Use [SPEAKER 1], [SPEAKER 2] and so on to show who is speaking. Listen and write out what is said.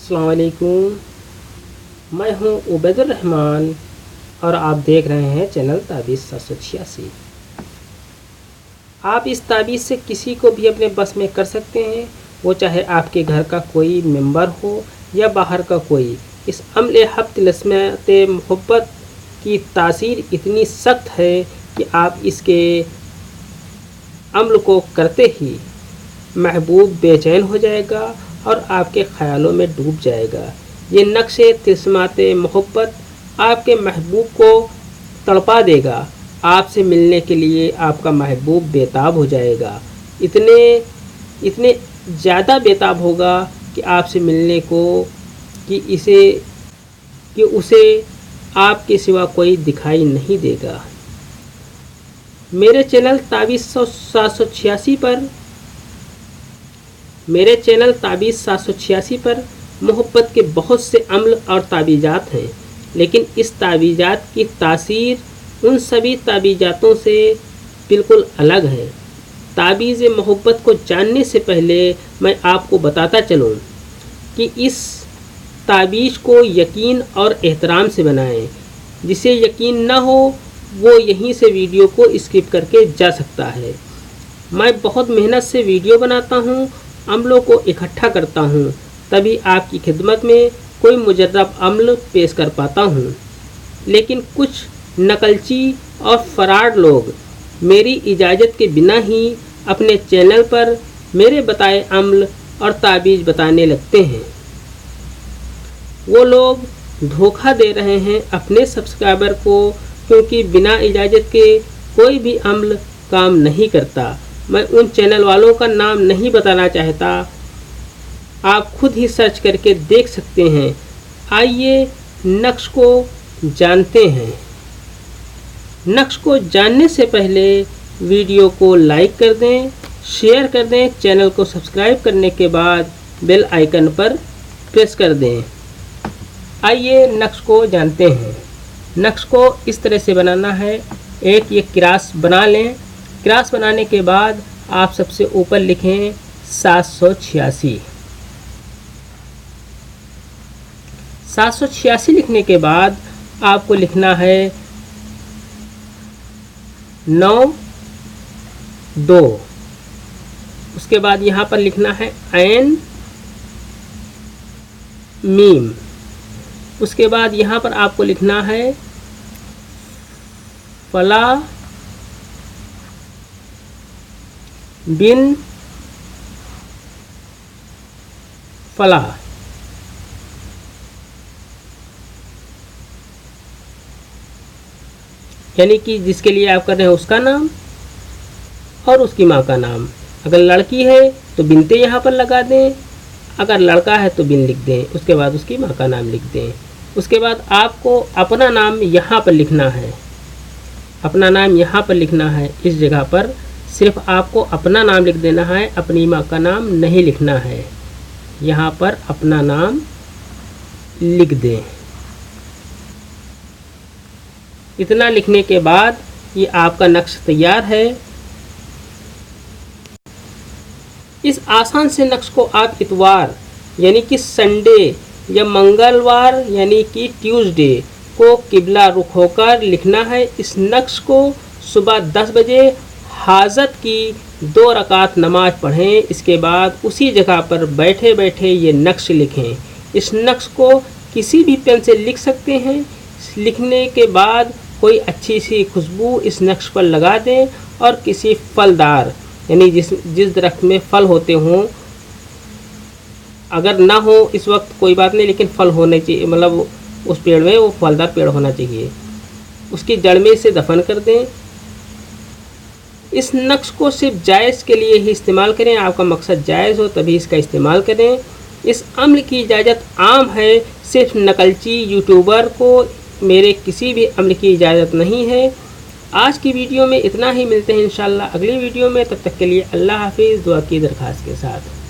[SPEAKER 1] अस्सलाम वालेकुम। मैं हूं उबैदुर रहमान और आप देख रहे हैं चैनल ताबीज़ 786। आप इस ताबीज़ से किसी को भी अपने बस में कर सकते हैं, वो चाहे आपके घर का कोई मेंबर हो या बाहर का कोई। इस अम्ल हफ्त लस्मत मोहब्बत की तासीर इतनी सख्त है कि आप इसके अम्ल को करते ही महबूब बेचैन हो जाएगा और आपके ख़यालों में डूब जाएगा। ये नक्शे तिस्मात मोहब्बत आपके महबूब को तड़पा देगा। आपसे मिलने के लिए आपका महबूब बेताब हो जाएगा, इतने ज़्यादा बेताब होगा कि आपसे मिलने को कि उसे आपके सिवा कोई दिखाई नहीं देगा। मेरे चैनल ताबीज़ 786 पर मोहब्बत के बहुत से अम्ल और ताबीज़ात हैं, लेकिन इस ताबीज़ात की तासीर उन सभी ताबीज़ातों से बिल्कुल अलग है। ताबीज़ मोहब्बत को जानने से पहले मैं आपको बताता चलूँ कि इस ताबीज़ को यकीन और एहतराम से बनाएं। जिसे यकीन न हो वो यहीं से वीडियो को स्किप करके जा सकता है। मैं बहुत मेहनत से वीडियो बनाता हूँ, अम्लों को इकट्ठा करता हूँ, तभी आपकी खिदमत में कोई मुजर्रब अम्ल पेश कर पाता हूँ। लेकिन कुछ नकलची और फराड लोग मेरी इजाज़त के बिना ही अपने चैनल पर मेरे बताए अम्ल और ताबीज़ बताने लगते हैं। वो लोग धोखा दे रहे हैं अपने सब्सक्राइबर को, क्योंकि बिना इजाज़त के कोई भी अम्ल काम नहीं करता। मैं उन चैनल वालों का नाम नहीं बताना चाहता, आप खुद ही सर्च करके देख सकते हैं। आइए नक्श को जानते हैं। नक्श को जानने से पहले वीडियो को लाइक कर दें, शेयर कर दें, चैनल को सब्सक्राइब करने के बाद बेल आइकन पर प्रेस कर दें। आइए नक्श को जानते हैं। नक्श को इस तरह से बनाना है। एक ये क्रास बना लें। क्रास बनाने के बाद आप सबसे ऊपर लिखें 786। 786 लिखने के बाद आपको लिखना है 9 2। उसके बाद यहाँ पर लिखना है ऐन मीम। उसके बाद यहाँ पर आपको लिखना है फला बिन फला। यानी कि जिसके लिए आप कर रहे हैं उसका नाम और उसकी माँ का नाम। अगर लड़की है तो बिनते यहाँ पर लगा दें, अगर लड़का है तो बिन लिख दें, उसके बाद उसकी माँ का नाम लिख दें। उसके बाद आपको अपना नाम यहाँ पर लिखना है। अपना नाम यहाँ पर लिखना है। इस जगह पर सिर्फ आपको अपना नाम लिख देना है, अपनी माँ का नाम नहीं लिखना है। यहाँ पर अपना नाम लिख दें। इतना लिखने के बाद ये आपका नक्श तैयार है। इस आसान से नक्श को आप इतवार यानी कि संडे या मंगलवार यानी कि ट्यूसडे को किबला रुख होकर लिखना है। इस नक्श को सुबह 10 बजे हाजत की 2 रकात नमाज पढ़ें। इसके बाद उसी जगह पर बैठे बैठे ये नक्श लिखें। इस नक्श को किसी भी पेन से लिख सकते हैं। लिखने के बाद कोई अच्छी सी खुशबू इस नक्श पर लगा दें और किसी फलदार यानी जिस दरख्त में फल होते हों, अगर ना हो इस वक्त कोई बात नहीं, लेकिन फल होने चाहिए, मतलब उस पेड़ में वो फलदार पेड़ होना चाहिए, उसकी जड़ में इसे दफन कर दें। इस नक्श को सिर्फ जायज़ के लिए ही इस्तेमाल करें। आपका मकसद जायज़ हो तभी इसका इस्तेमाल करें। इस अम्ल की इजाज़त आम है, सिर्फ नकलची यूट्यूबर को मेरे किसी भी अम्ल की इजाज़त नहीं है। आज की वीडियो में इतना ही। मिलते हैं इंशाल्लाह अगली वीडियो में। तब तक के लिए अल्लाह हाफिज़। दुआ की दरख्वास्त के साथ।